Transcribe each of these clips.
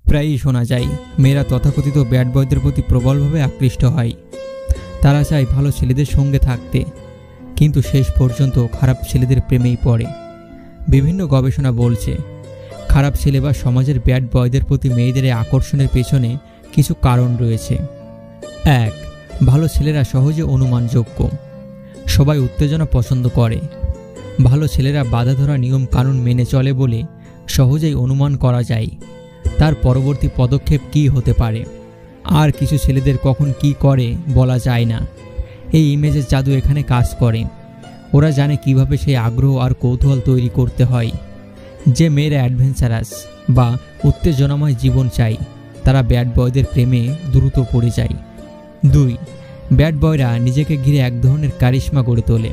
প্রায়ই শোনা যায় মেয়েরা তথাকথিত ব্যাড বয়দের প্রতি প্রবলভাবে আকৃষ্ট হয়। তারা চায় ভালো ছেলেদের সঙ্গে থাকতে, কিন্তু শেষ পর্যন্ত খারাপ ছেলেদের প্রেমেই পড়ে। বিভিন্ন গবেষণা বলছে খারাপ ছেলে বা সমাজের ব্যাড বয়দের প্রতি মেয়েদের আকর্ষণের পেছনে কিছু কারণ রয়েছে। 1. ভালো ছেলেরা সহজে অনুমানযোগ্য। সবাই উত্তেজনা পছন্দ করে। ভালো ছেলেরা বাধা ধরা নিয়ম কানুন মেনে চলে বলে সহজেই অনুমান করা যায় তার পরবর্তী পদক্ষেপ কী হতে পারে। আর কিছু ছেলেদের কখন কি করে বলা যায় না। এই ইমেজের জাদু এখানে কাজ করে। ওরা জানে কিভাবে সেই আগ্রহ আর কৌতূহল তৈরি করতে হয়। যে মেয়েরা অ্যাডভেঞ্চারাস বা উত্তেজনাময় জীবন চাই তারা ব্যাড বয়দের প্রেমে দ্রুত পড়ে যায়। 2. ব্যাড বয়রা নিজেকে ঘিরে এক ধরনের কারিশমা গড়ে তোলে।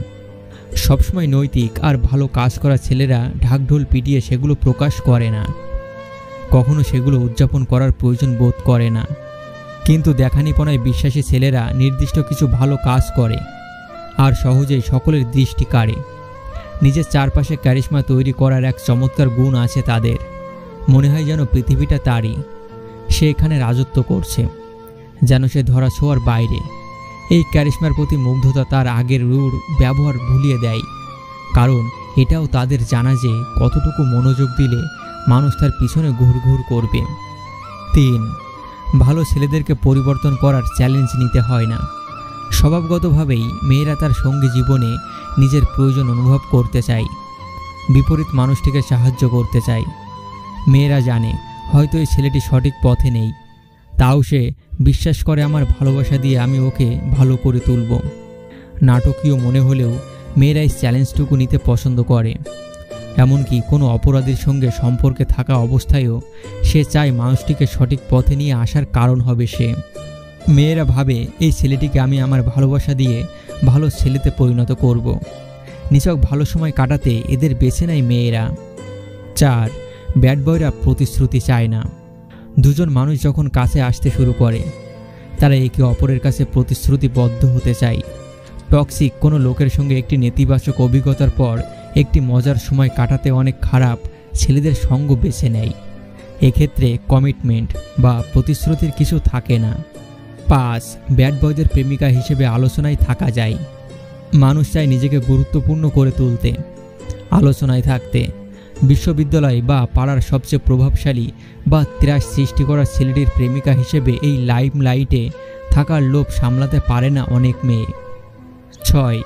সবসময় নৈতিক আর ভালো কাজ করা ছেলেরা ঢাকঢোল পিটিয়ে সেগুলো প্রকাশ করে না, কখনো সেগুলো উদযাপন করার প্রয়োজন বোধ করে না। কিন্তু দেখানিপনায় বিশ্বাসী ছেলেরা নির্দিষ্ট কিছু ভালো কাজ করে আর সহজেই সকলের দৃষ্টি কাড়ে। নিজের চারপাশে ক্যারিশমা তৈরি করার এক চমৎকার গুণ আছে তাদের। মনে হয় যেন পৃথিবীটা তারই, সে এখানে রাজত্ব করছে, যেন সে ধরা ছোঁয়ার বাইরে। এই ক্যারিশমার প্রতি মুগ্ধতা তার আগের রূঢ় ব্যবহার ভুলিয়ে দেয়, কারণ এটাও তাদের জানা যে কতটুকু মনোযোগ দিলে মানুষ তার পিছনে ঘুরঘুর করবে। 3. ভালো ছেলেদেরকে পরিবর্তন করার চ্যালেঞ্জ নিতে হয় না। স্বভাবগতভাবেই মেয়েরা তার সঙ্গী জীবনে নিজের প্রয়োজন অনুভব করতে চায়, বিপরীত মানুষটিকে সাহায্য করতে চায়। মেয়েরা জানে হয়তো এই ছেলেটি সঠিক পথে নেই, তাও সে বিশ্বাস করে আমার ভালোবাসা দিয়ে আমি ওকে ভালো করে তুলব। নাটকীয় মনে হলেও মেয়েরা এই চ্যালেঞ্জটুকু নিতে পছন্দ করে। এমনকি কোনো অপরাধীর সঙ্গে সম্পর্কে থাকা অবস্থায়ও সে চায় মানুষটিকে সঠিক পথে নিয়ে আসার কারণ হবে সে। মেয়েরা ভাবে এই ছেলেটিকে আমি আমার ভালোবাসা দিয়ে ভালো ছেলেতে পরিণত করব। নিছক ভালো সময় কাটাতে এদের বেছে নেয় মেয়েরা। 4. ব্যাড বয়রা প্রতিশ্রুতি চায় না। দুজন মানুষ যখন কাছে আসতে শুরু করে তারা একে অপরের কাছে প্রতিশ্রুতিবদ্ধ হতে চায়। টক্সিক কোনো লোকের সঙ্গে একটি নেতিবাচক অভিজ্ঞতার পর একটি মজার সময় কাটাতে অনেক খারাপ ছেলেদের সঙ্গ বেছে নেয়। এক্ষেত্রে কমিটমেন্ট বা প্রতিশ্রুতির কিছু থাকে না। 5. ব্যাড বয়দের প্রেমিকা হিসেবে আলোচনায় থাকা যায়। মানুষ চায় নিজেকে গুরুত্বপূর্ণ করে তুলতে, আলোচনায় থাকতে। বিশ্ববিদ্যালয় বা পাড়ার সবচেয়ে প্রভাবশালী বা ত্রাস সৃষ্টি করা ছেলেটির প্রেমিকা হিসেবে এই লাইমলাইটে থাকার লোভ সামলাতে পারে না অনেক মেয়ে। 6.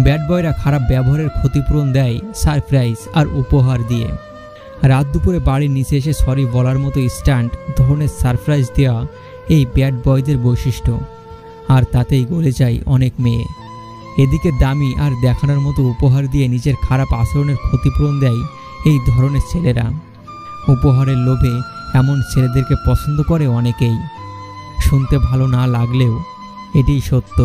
ব্যাড বয়রা খারাপ ব্যবহারের ক্ষতিপূরণ দেয় সারপ্রাইজ আর উপহার দিয়ে। রাত দুপুরে বাড়ির নিচে এসে সরি বলার মতো স্ট্যান্ড ধরনের সারপ্রাইজ দেওয়া এই ব্যাড বয়দের বৈশিষ্ট্য, আর তাতেই গলে যায় অনেক মেয়ে। এদিকে দামি আর দেখানোর মতো উপহার দিয়ে নিজের খারাপ আচরণের ক্ষতিপূরণ দেয় এই ধরনের ছেলেরা। উপহারের লোভে এমন ছেলেদেরকে পছন্দ করে অনেকেই। শুনতে ভালো না লাগলেও এটিই সত্য।